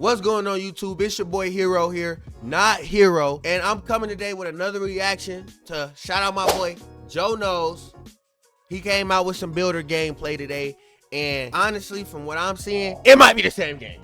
What's going on, YouTube? It's your boy Hero here, not Hero, and I'm coming today with another reaction to shout out my boy Joe Knows. He came out with some builder gameplay today, and honestly, from what I'm seeing, it might be the same game.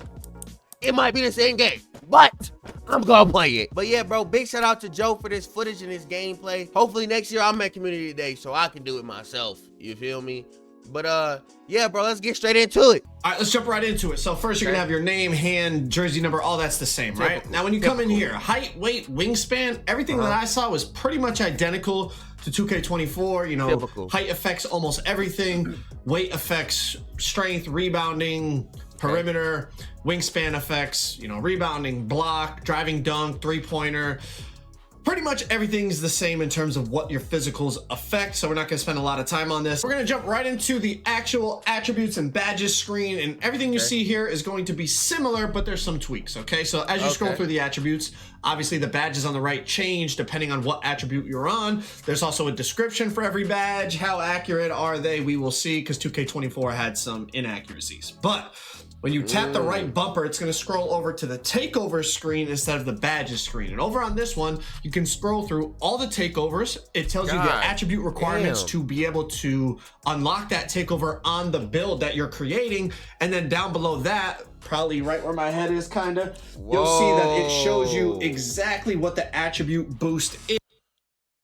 It might be the same game, but I'm gonna play it. But yeah, bro, big shout out to Joe for this footage and this gameplay. Hopefully next year I'm at Community Day so I can do it myself. You feel me? But yeah, bro, let's get straight into it. All right, let's jump right into it. So first, you're gonna have your name, hand, jersey number, all that's the same, right? Now, when you come in here, height, weight, wingspan, everything that I saw was pretty much identical to 2K24. You know, height affects almost everything. Weight affects strength, rebounding, perimeter. Wingspan affects, you know, rebounding, block, driving dunk, three-pointer. Pretty much everything's the same in terms of what your physicals affect, so we're not gonna spend a lot of time on this. We're gonna jump right into the actual attributes and badges screen, and everything you see here is going to be similar, but there's some tweaks, okay? So as you scroll through the attributes, obviously the badges on the right change depending on what attribute you're on. There's also a description for every badge. How accurate are they? We will see, because 2K24 had some inaccuracies. But when you tap the right bumper, it's going to scroll over to the takeover screen instead of the badges screen. And over on this one, you can scroll through all the takeovers. It tells you the attribute requirements to be able to unlock that takeover on the build that you're creating. And then down below that, probably right where my head is kind of, you'll see that it shows you exactly what the attribute boost is.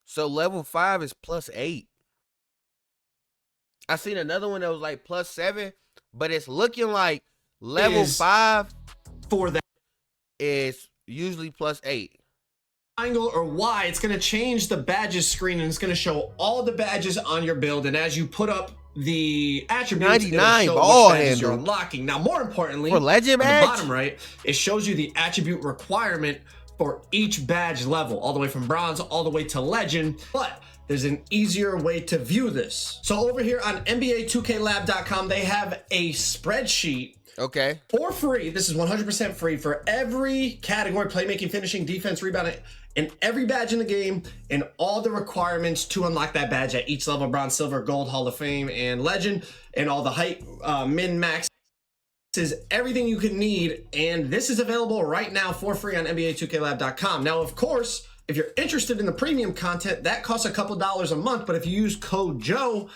So level 5 is +8. I seen another one that was like +7, but it's looking like level 5 for that is usually +8. Triangle or Y, it's going to change the badges screen, and it's going to show all the badges on your build. And as you put up the attributes, 99 it'll show ball which badges handle you're unlocking. Now, more importantly, for legend badge, on the bottom right, it shows you the attribute requirement for each badge level, all the way from bronze all the way to legend. But there's an easier way to view this. So over here on NBA2KLab.com, they have a spreadsheet for free. This is 100% free for every category: playmaking, finishing, defense, rebounding, and every badge in the game, and all the requirements to unlock that badge at each level: bronze, silver, gold, Hall of Fame, and legend, and all the height, min, max. This is everything you could need, and this is available right now for free on NBA2KLab.com. Now, of course, if you're interested in the premium content, that costs a couple dollars a month, but if you use code Joe,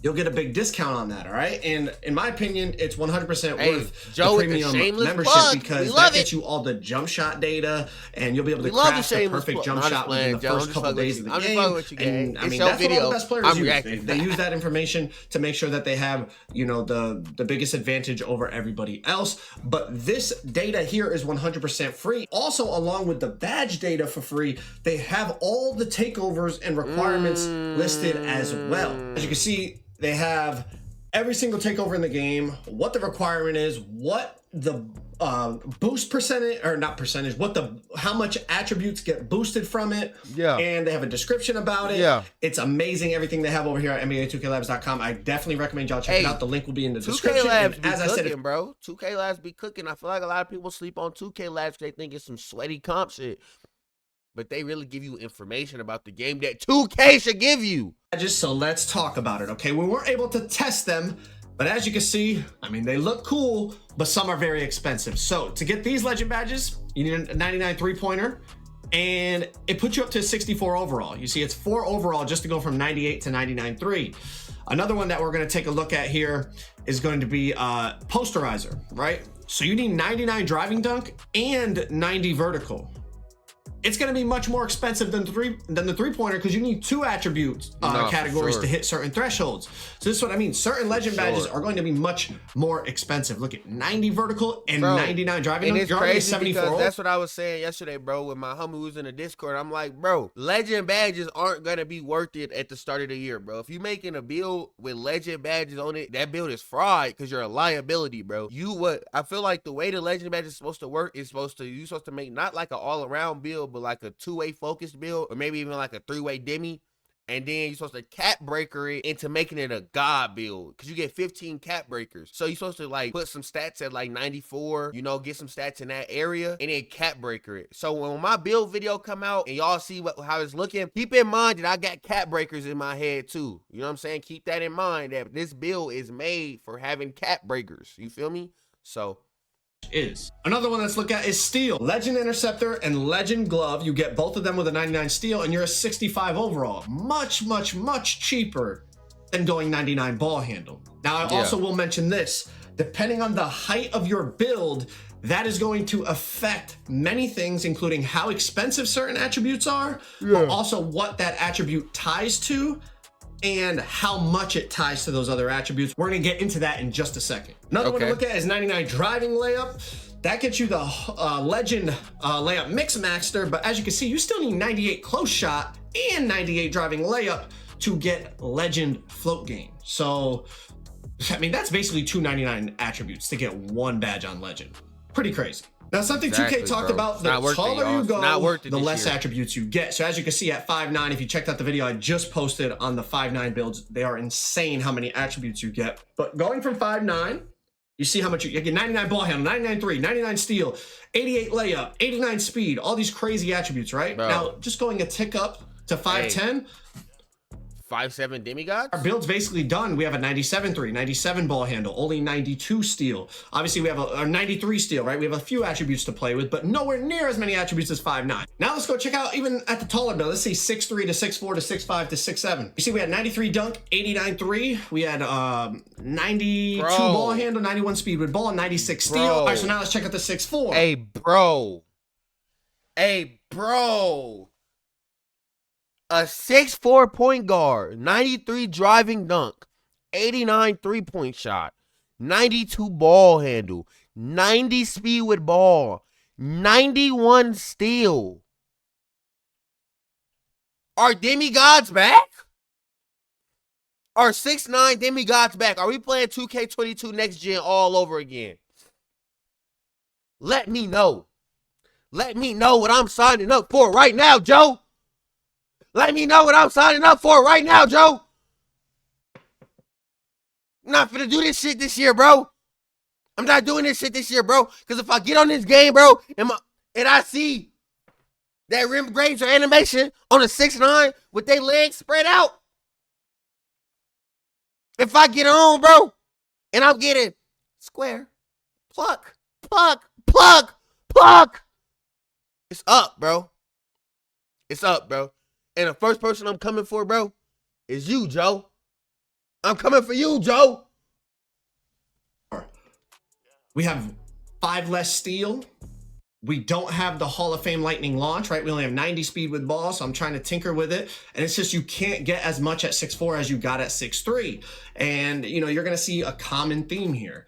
you'll get a big discount on that, all right? And in my opinion, it's 100% worth the premium membership, because that gets you all the jump shot data, and you'll be able to craft the perfect jump shot within the first couple days of the game. And I mean, that's what all the best players use. They use that information to make sure that they have, you know, the biggest advantage over everybody else. But this data here is 100% free. Also, along with the badge data for free, they have all the takeovers and requirements listed as well. As you can see, they have every single takeover in the game, what the requirement is, what the boost percentage, or not percentage, how much attributes get boosted from it. And they have a description about it. It's amazing, everything they have over here at NBA2KLabs.com. I definitely recommend y'all check it out. The link will be in the description. 2K Labs be cooking, bro. 2K Labs be cooking. I feel like a lot of people sleep on 2K Labs. They think it's some sweaty comp shit, but they really give you information about the game that 2K should give you. So let's talk about it, okay? We weren't able to test them, but as you can see, I mean, they look cool, but some are very expensive. So to get these legend badges, you need a 99 three-pointer, and it puts you up to 64 overall. You see, it's 4 overall just to go from 98 to 99 3. Another one that we're going to take a look at here is going to be posterizer, right? So you need 99 driving dunk and 90 vertical. It's going to be much more expensive than the three-pointer, because you need 2 attributes categories to hit certain thresholds. So this is what I mean. Certain legend badges are going to be much more expensive. Look at 90 vertical and 99 driving. And it's crazy because that's what I was saying yesterday, bro, with my homie who was in the Discord. I'm like, bro, legend badges aren't going to be worth it at the start of the year, bro. If you're making a build with legend badges on it, that build is fraud, because you're a liability, bro. I feel like the way the legend badge is supposed to work is you're supposed to make not like an all-around build, but like a 2-way focused build, or maybe even like a 3-way demi. And then you're supposed to cap breaker it into making it a god build, because you get 15 cap breakers. So you're supposed to like put some stats at like 94, you know, get some stats in that area, and then cap breaker it. So when my build video come out and y'all see how it's looking, keep in mind that I got cap breakers in my head too. You know what I'm saying? Keep that in mind, that this build is made for having cap breakers. You feel me? So is. Another one let's look at is steel. Legend Interceptor and Legend Glove. You get both of them with a 99 steel and you're a 65 overall. Much, much, much cheaper than going 99 ball handle. Now, I also will mention this. Depending on the height of your build, that is going to affect many things, including how expensive certain attributes are, but also what that attribute ties to and how much it ties to those other attributes. We're gonna get into that in just a second. Another one to look at is 99 driving layup. That gets you the Legend layup mix master, but as you can see, you still need 98 close shot and 98 driving layup to get Legend float game. So, I mean, that's basically 299 attributes to get one badge on Legend. Pretty crazy. Now, something 2K talked about, the taller you go, the less attributes you get. So as you can see at 5'9", if you checked out the video I just posted on the 5'9" builds, they are insane how many attributes you get. But going from 5'9", you see how much you get: 99 ball handle, 99 3, 99 steal, 88 layup, 89 speed, all these crazy attributes, right? Bro. Now, just going a tick up to 5'10", 5'7" demigods. Our build's basically done. We have a 97 3, 97 ball handle, only 92 steal. Obviously, we have a 93 steal, right? We have a few attributes to play with, but nowhere near as many attributes as 5'9". Now let's go check out even at the taller build. Let's see 6'3" to 6'4" to 6'5" to 6'7". You see, we had 93 dunk, 89 3. We had 92 ball handle, 91 speed with ball, 96 steal. All right, so now let's check out the 6'4". Hey, bro. Hey, bro. A 6'4" point guard, 93 driving dunk, 89 3-point shot, 92 ball handle, 90 speed with ball, 91 steal. Are demigods back? Are 6'9" demigods back? Are we playing 2K22 next gen all over again? Let me know. Let me know what I'm signing up for right now, Joe. Let me know what I'm signing up for right now, Joe. I'm not finna do this shit this year, bro. I'm not doing this shit this year, bro. Because if I get on this game, bro, and I see that rim grades or animation on a 6'9" with their legs spread out, if I get on, bro, and I'm getting square, pluck, pluck, pluck, pluck, it's up, bro. It's up, bro. And the first person I'm coming for, bro, is you, Joe. I'm coming for you, Joe. We have 5 less steal. We don't have the Hall of Fame lightning launch, right? We only have 90 speed with ball, so I'm trying to tinker with it. And it's just you can't get as much at 6'4" as you got at 6'3". And, you know, you're going to see a common theme here.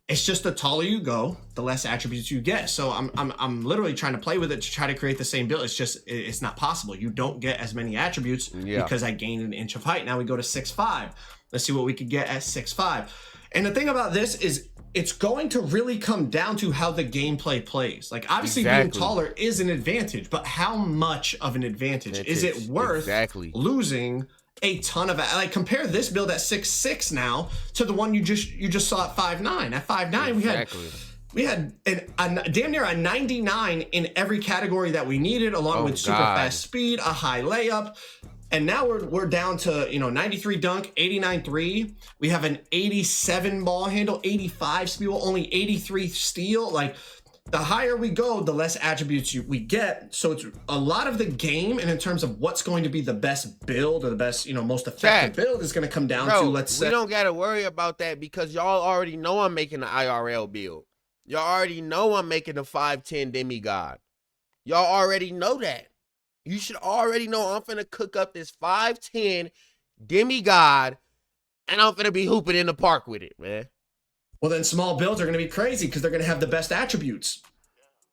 It's just the taller you go, the less attributes you get. So I'm literally trying to play with it to try to create the same build. It's just, it's not possible. You don't get as many attributes because I gained an inch of height. Now we go to 6'5". Let's see what we could get at 6'5". And the thing about this is it's going to really come down to how the gameplay plays. Like, obviously being taller is an advantage, but how much of an advantage? Is it worth losing a ton of, like, compare this build at 6'6" now to the one you just saw at 5'9". At 5'9", we had a damn near a 99 in every category that we needed, along with super fast speed, a high layup. And now we're down to, you know, 93 dunk, 89 3. We have an 87 ball handle, 85 speed, only 83 steal. Like, the higher we go, the less attributes we get. So it's a lot of the game, and in terms of what's going to be the best build or the best, you know, most effective build is going to come down to, let's say. We don't got to worry about that because y'all already know I'm making the IRL build. Y'all already know I'm making the 5'10" demigod. Y'all already know that. You should already know I'm finna cook up this 5'10" demigod, and I'm finna be hooping in the park with it, man. Well, then small builds are going to be crazy because they're going to have the best attributes.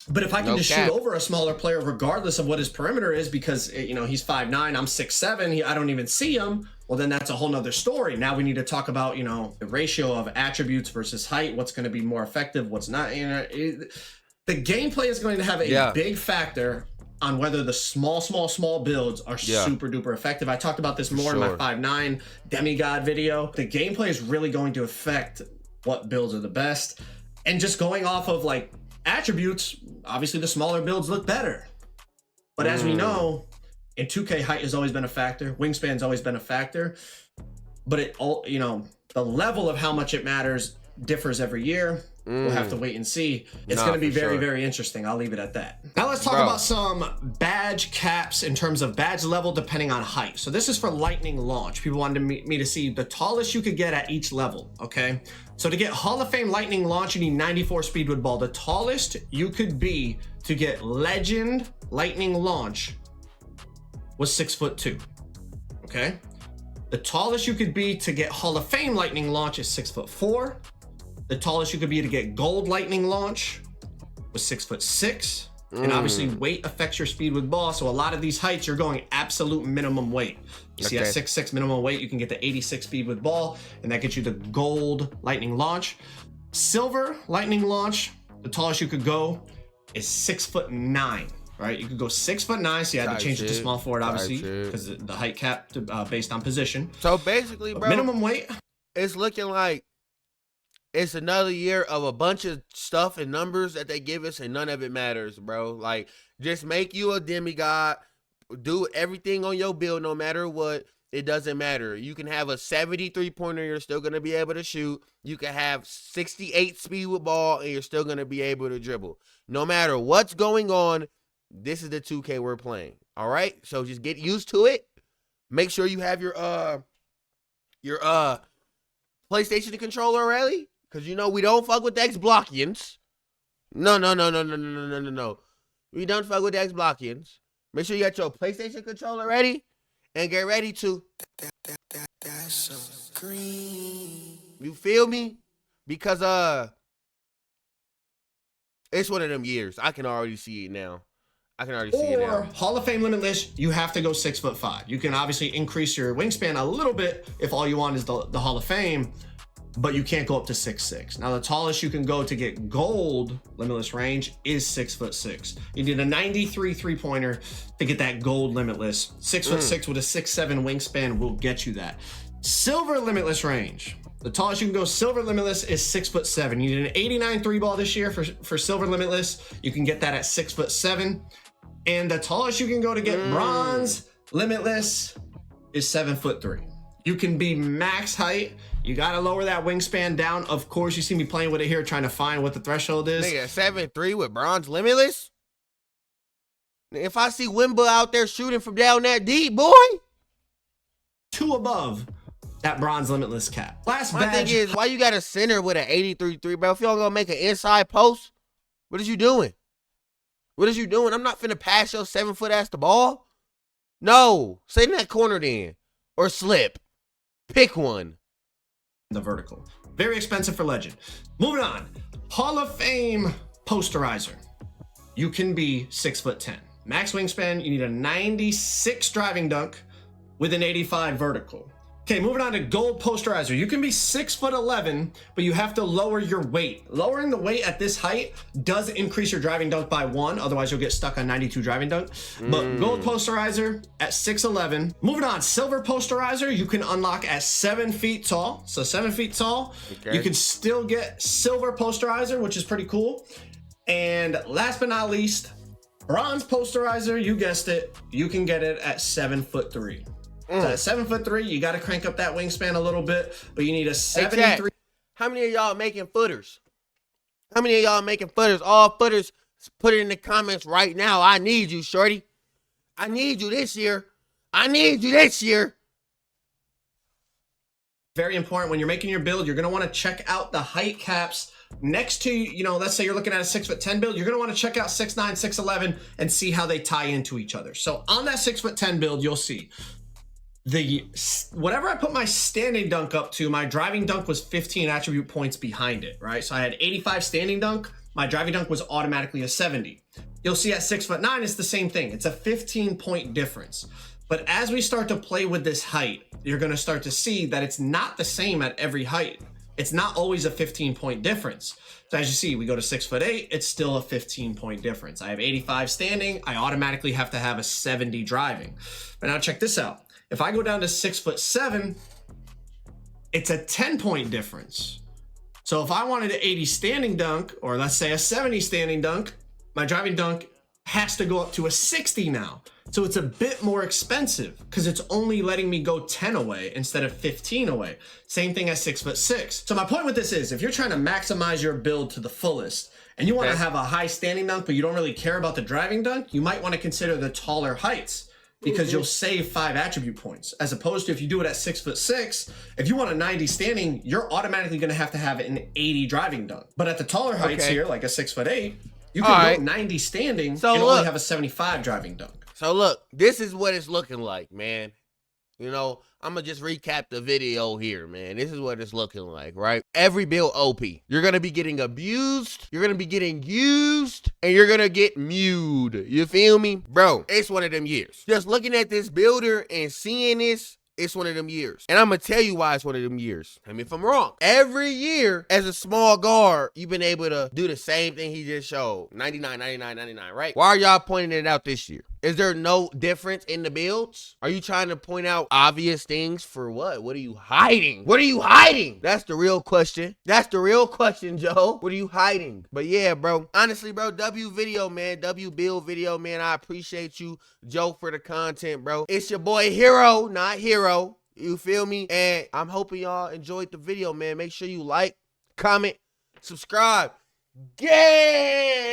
But if I can just shoot over a smaller player, regardless of what his perimeter is, because, you know, he's 5'9", I'm 6'7", I don't even see him, well, then that's a whole nother story. Now we need to talk about, you know, the ratio of attributes versus height, what's going to be more effective, what's not. You know, the gameplay is going to have a big factor on whether the small builds are super duper effective. I talked about this more in my 5'9" demigod video. The gameplay is really going to affect what builds are the best. And just going off of, like, attributes, obviously the smaller builds look better. But as we know, in 2K, height has always been a factor. Wingspan's always been a factor. But it all, you know, the level of how much it matters differs every year. We'll have to wait and see. It's going to be very, very interesting. I'll leave it at that. Now let's talk about some badge caps in terms of badge level depending on height. So this is for lightning launch. People wanted me to see the tallest you could get at each level, okay? So to get Hall of Fame lightning launch, you need 94 speed with ball. The tallest you could be to get legend lightning launch was 6'2", okay? The tallest you could be to get Hall of Fame lightning launch is 6'4". The tallest you could be to get gold lightning launch was 6'6". And obviously weight affects your speed with ball. So a lot of these heights, you're going absolute minimum weight. You see at 6'6" minimum weight, you can get the 86 speed with ball, and that gets you the gold lightning launch. Silver lightning launch, the tallest you could go is 6'9". Right, you could go 6'9". So you had to change it to small forward, obviously, because the height cap based on position. So basically, bro, minimum weight. It's looking like it's another year of a bunch of stuff and numbers that they give us, and none of it matters, bro. Like, just make you a demigod, do everything on your build, no matter what. It doesn't matter. You can have a 73 pointer, you're still gonna be able to shoot. You can have 68 speed with ball, and you're still gonna be able to dribble. No matter what's going on, this is the 2K we're playing. All right, so just get used to it. Make sure you have your PlayStation controller ready. Because, you know, we don't fuck with the X-Blockians. No. We don't fuck with the X-Blockians. Make sure you got your PlayStation controller ready. And get ready to... That's so green. You feel me? Because, it's one of them years. I can already see it now. Or Hall of Fame limitless, you have to go 6'5". You can obviously increase your wingspan a little bit if all you want is the Hall of Fame, but you can't go up to 6'6". Now the tallest you can go to get gold limitless range is 6'6". You need a 93 3-pointer to get that gold limitless. 6'6" with a 6'7" wingspan will get you that. Silver limitless range. The tallest you can go silver limitless is 6'7". You need an 89 3-ball this year for silver limitless. You can get that at 6'7". And the tallest you can go to get bronze limitless is 7'3". You can be max height. You got to lower that wingspan down. Of course, you see me playing with it here, trying to find what the threshold is. Nigga, 7'3" with bronze limitless? If I see Wimba out there shooting from down that deep, boy. 2 above that bronze limitless cap. Last My badge. thing is, why you got a center with an 83 3, bro? If you don't gonna make an inside post, what is you doing? What is you doing? I'm not finna pass your 7-foot ass the ball. No, sit in that corner then. Or slip. Pick one. The vertical. Very expensive for legend. Moving on. Hall of Fame posterizer. You can be 6'10". Max wingspan, you need a 96 driving dunk with an 85 vertical. Okay, moving on to gold posterizer. You can be 6'11", but you have to lower your weight. Lowering the weight at this height does increase your driving dunk by 1, otherwise you'll get stuck on 92 driving dunk. But gold posterizer at 6'11". Moving on, silver posterizer, you can unlock at 7 feet tall. So 7 feet tall, you can still get silver posterizer, which is pretty cool. And last but not least, bronze posterizer, you guessed it, you can get it at 7'3". So at 7'3", you got to crank up that wingspan a little bit, but you need a 73. How many of y'all making footers? How many of y'all making footers? All footers, put it in the comments right now. I need you, shorty. I need you this year. Very important when you're making your build, you're going to want to check out the height caps next to, you know, let's say you're looking at a 6'10" build, you're going to want to check out 6'9", 6'11", and see how they tie into each other. So on that 6'10" build, you'll see whatever I put my standing dunk up to, my driving dunk was 15 attribute points behind it, right? So I had 85 standing dunk, my driving dunk was automatically a 70. You'll see at 6'9", it's the same thing. It's a 15-point difference. But as we start to play with this height, you're going to start to see that it's not the same at every height. It's not always a 15-point difference. So as you see, we go to 6'8", it's still a 15-point difference. I have 85 standing, I automatically have to have a 70 driving. But now check this out. If I go down to 6'7", it's a 10-point difference. So if I wanted an 80 standing dunk, or let's say a 70 standing dunk, my driving dunk has to go up to a 60 now. So it's a bit more expensive because it's only letting me go 10 away instead of 15 away. Same thing as 6'6". So my point with this is, if you're trying to maximize your build to the fullest and you want to have a high standing dunk, but you don't really care about the driving dunk, you might want to consider the taller heights, because you'll save 5 attribute points. As opposed to if you do it at 6'6", if you want a 90 standing, you're automatically going to have an 80 driving dunk. But at the taller heights here, like a 6'8", you can go 90 standing and only have a 75 driving dunk. So look, this is what it's looking like, man. You know, I'm going to just recap the video here, man. This is what it's looking like, right? Every build OP. You're going to be getting abused. You're going to be getting used. And you're going to get mewed. You feel me? Bro, it's one of them years. Just looking at this builder and seeing this, it's one of them years. And I'm going to tell you why it's one of them years. I mean, if I'm wrong. Every year, as a small guard, you've been able to do the same thing he just showed. 99, 99, 99, right? Why are y'all pointing it out this year? Is there no difference in the builds? Are you trying to point out obvious things for what? What are you hiding? What are you hiding? That's the real question. That's the real question, Joe. What are you hiding? But yeah, bro. Honestly, bro, W video, man. W build video, man. I appreciate you, Joe, for the content, bro. It's your boy Hero, not Hero. You feel me? And I'm hoping y'all enjoyed the video, man. Make sure you like, comment, subscribe. Yeah!